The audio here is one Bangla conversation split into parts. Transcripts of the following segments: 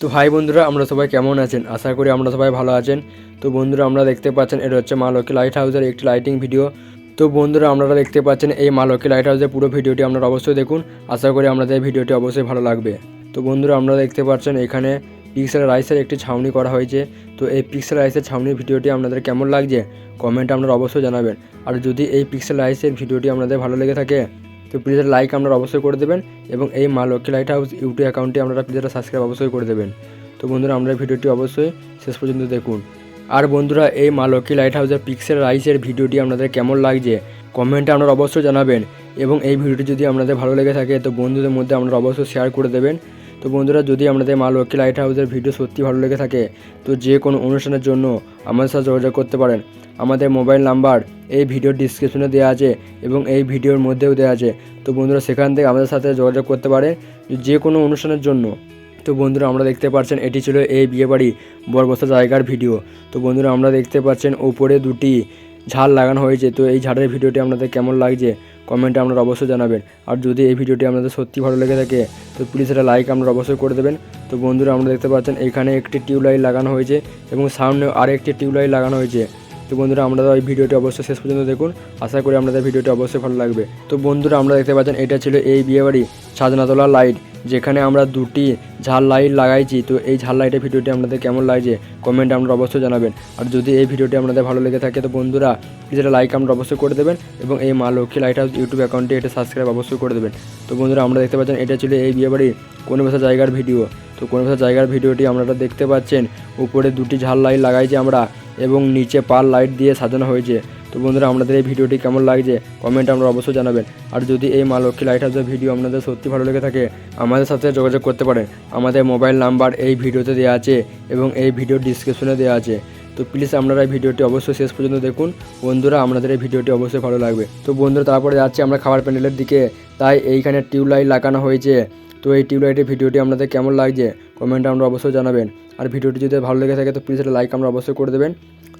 তো হাই বন্ধুরা, আমরা সবাই কেমন আছেন? আশা করি আমরা সবাই ভালো আছেন। তো বন্ধুরা, আমরা দেখতে পাচ্ছেন এটা হচ্ছে মা লক্ষ্মী লাইট হাউসের একটি লাইটিং ভিডিও। তো বন্ধুরা, আপনারা দেখতে পাচ্ছেন এই মা লক্ষ্মী লাইট হাউসের পুরো ভিডিওটি আপনারা অবশ্যই দেখুন। আশা করি আপনাদের এই ভিডিওটি অবশ্যই ভালো লাগবে। তো বন্ধুরা, আপনারা দেখতে পাচ্ছেন এখানে পিক্সেল রাইসের একটি ছাউনি করা হয়েছে। তো এই পিক্সেল রাইসের ছাউনির ভিডিওটি আপনাদের কেমন লাগছে কমেন্টে আপনারা অবশ্যই জানাবেন। আর যদি এই পিক্সেল রাইসের ভিডিওটি আপনাদের ভালো লেগে থাকে তো প্লিজ লাইক আপনারা অবশ্যই করে দেবেন এবং এই মা লক্ষ্মী লাইট হাউস ইউটিউব অ্যাকাউন্টটি আপনারা প্লিজ সাবস্ক্রাইব অবশ্যই করে দেবেন। তো বন্ধুরা, আমরা ভিডিওটি অবশ্যই শেষ পর্যন্ত দেখুন। আর বন্ধুরা, এই মা লক্ষ্মী লাইট হাউসের পিক্সেল রাইসের ভিডিওটি আপনাদের কেমন লাগছে কমেন্টে আপনারা অবশ্যই জানাবেন এবং এই ভিডিওটি যদি আপনাদের ভালো লেগে থাকে তো বন্ধুদের মধ্যে আপনারা অবশ্যই শেয়ার করে দেবেন। তো বন্ধুরা, যদি আপনাদের মা লক্ষ্মী লাইট হাউসের ভিডিও সত্যি ভালো লেগে থাকে তো যে কোনো অনুষ্ঠানের জন্য আমাদের সাথে যোগাযোগ করতে পারেন। আমাদের মোবাইল নাম্বার এই ভিডিওর ডিসক্রিপশনে দেওয়া আছে এবং এই ভিডিওর মধ্যেও দেওয়া আছে। তো বন্ধুরা, সেখান থেকে আমাদের সাথে যোগাযোগ করতে পারেন যে কোনো অনুষ্ঠানের জন্য। তো বন্ধুরা, আমরা দেখতে পাচ্ছেন এটি ছিল এই বিয়েবাড়ি বর বসার জায়গার ভিডিও। তো বন্ধুরা, আমরা দেখতে পাচ্ছেন উপরে দুটি ঝাল লাগানো হয়েছে। তো এই ঝাড়ের ভিডিওটি আপনাদের কেমন লাগছে কমেন্টে আপনারা অবশ্যই জানাবেন। আর যদি এই ভিডিওটি আপনাদের সত্যি ভালো লেগে থাকে তো প্লিজ এটা লাইক আপনারা অবশ্যই করে দেবেন। তো বন্ধুরা, আমরা দেখতে পাচ্ছেন এখানে একটি টিউবলাইট লাগানো হয়েছে এবং সামনে আরেকটি টিউবলাইট লাগানো হয়েছে। তো বন্ধুরা, আপনারা এই ভিডিওটি অবশ্যই শেষ পর্যন্ত দেখুন। আশা করি আপনাদের ভিডিওটি অবশ্যই ভালো লাগবে। তো বন্ধুরা, আমরা দেখতে পাচ্ছেন এটা ছিল এই বিয়েবাড়ি সাজনা তোলা লাইট, যেখানে আমরা দুটি ঝাল লাইট লাগাইছি। তো এই ঝাল লাইটের ভিডিওটি আপনাদের কেমন লাগছে কমেন্টে আপনারা অবশ্যই জানাবেন। আর যদি এই ভিডিওটি আপনাদের ভালো লেগে থাকে তো বন্ধুরা প্লিজ এটা লাইক আপনারা অবশ্যই করে দেবেন এবং এই মা লক্ষ্মী লাইট হাউস ইউটিউব অ্যাকাউন্টে এটা সাবস্ক্রাইব অবশ্যই করে দেবেন। তো বন্ধুরা, আমরা দেখতে পাচ্ছেন এটা ছিল এই বিয়েবাড়ির কোনো বসার জায়গার ভিডিও। তো কোনো বসার জায়গার ভিডিওটি আপনারা দেখতে পাচ্ছেন উপরে দুটি ঝাল লাইট লাগাইছি আমরা এবং নিচে পাল লাইট দিয়ে সাজানো হয়েছে। তো বন্ধুরা, আপনাদের এই ভিডিওটি কেমন লাগছে কমেন্ট আপনারা অবশ্যই জানাবেন। আর যদি এই মা লক্ষ্মী লাইট হাউসের ভিডিও আপনাদের সত্যি ভালো লেগে থাকে আমাদের সাথে যোগাযোগ করতে পারেন। আমাদের মোবাইল নাম্বার এই ভিডিওতে দেওয়া আছে এবং এই ভিডিওর ডিসক্রিপশনে দেওয়া আছে। তো প্লিজ আপনারা এই ভিডিওটি অবশ্যই শেষ পর্যন্ত দেখুন বন্ধুরা, আপনাদের এই ভিডিওটি অবশ্যই ভালো লাগবে। তো বন্ধুরা, তারপরে যাচ্ছি আমরা খাবার প্যান্ডেলের দিকে। তাই এইখানে টিউবলাইট লাগানো হয়েছে। তো এই টিউবলাইটের ভিডিওটি আপনাদের কেমন লাগছে কমেন্টে আমরা অবশ্যই জানাবেন। আর ভিডিওটি যদি ভালো লেগে থাকে তো প্লিজ এটা লাইক আমরা অবশ্যই করে দেবেন।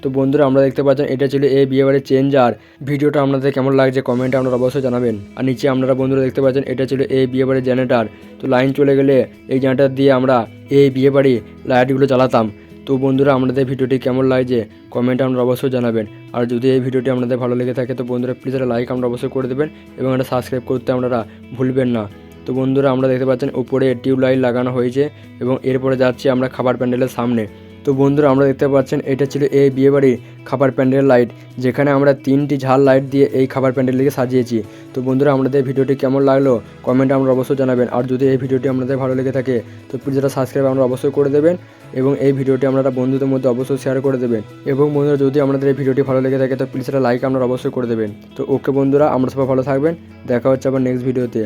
তো বন্ধুরা, আমরা দেখতে পাচ্ছেন এটা ছিল এই বিয়েবাড়ির চেঞ্জার। ভিডিওটা আপনাদের কেমন লাগছে কমেন্টে আপনারা অবশ্যই জানাবেন। আর নিচে আপনারা বন্ধুরা দেখতে পাচ্ছেন এটা ছিল এই বিয়েবাড়ির জেনারেটার। তো লাইন চলে গেলে এই জেনারেটার দিয়ে আমরা এই বিয়েবাড়ি লাইটগুলো জ্বালাতাম। তো বন্ধুরা, আপনাদের ভিডিওটি কেমন লাগছে কমেন্টে আপনারা অবশ্যই জানাবেন। আর যদি এই ভিডিওটি আপনাদের ভালো লেগে থাকে তো বন্ধুরা প্লিজ এটা লাইক আমরা অবশ্যই করে দেবেন এবং এটা সাবস্ক্রাইব করতে আপনারা ভুলবেন না। তো বন্ধুরা, আমরা দেখতে পাচ্ছেন উপরে টিউবলাইট লাগানো হয়েছে এবং এরপরে যাচ্ছি আমরা খাবার প্যান্ডেলের সামনে। তো বন্ধুরা, আমরা দেখতে পাচ্ছেন এটা ছিল এই বিয়েবাড়ির খাবার প্যান্ডেল লাইট, যেখানে আমরা তিনটি ঝাল লাইট দিয়ে এই খাবার প্যান্ডেলটিকে সাজিয়েছি। তো বন্ধুরা, আমাদের ভিডিওটি কেমন লাগলো কমেন্টে আমরা অবশ্যই জানাবেন। আর যদি এই ভিডিওটি আপনাদের ভালো লেগে থাকে তো প্লিজ এটা সাবস্ক্রাইব আমরা অবশ্যই করে দেবেন এবং এই ভিডিওটি আপনারা বন্ধুদের মধ্যে অবশ্যই শেয়ার করে দেবেন। এবং বন্ধুরা, যদি আপনাদের এই ভিডিওটি ভালো লেগে থাকে তো প্লিজ এটা লাইক আপনারা অবশ্যই করে দেবেন। তো ওকে বন্ধুরা, আমরা সবাই ভালো থাকবেন। দেখা হচ্ছে আবার নেক্সট ভিডিওতে।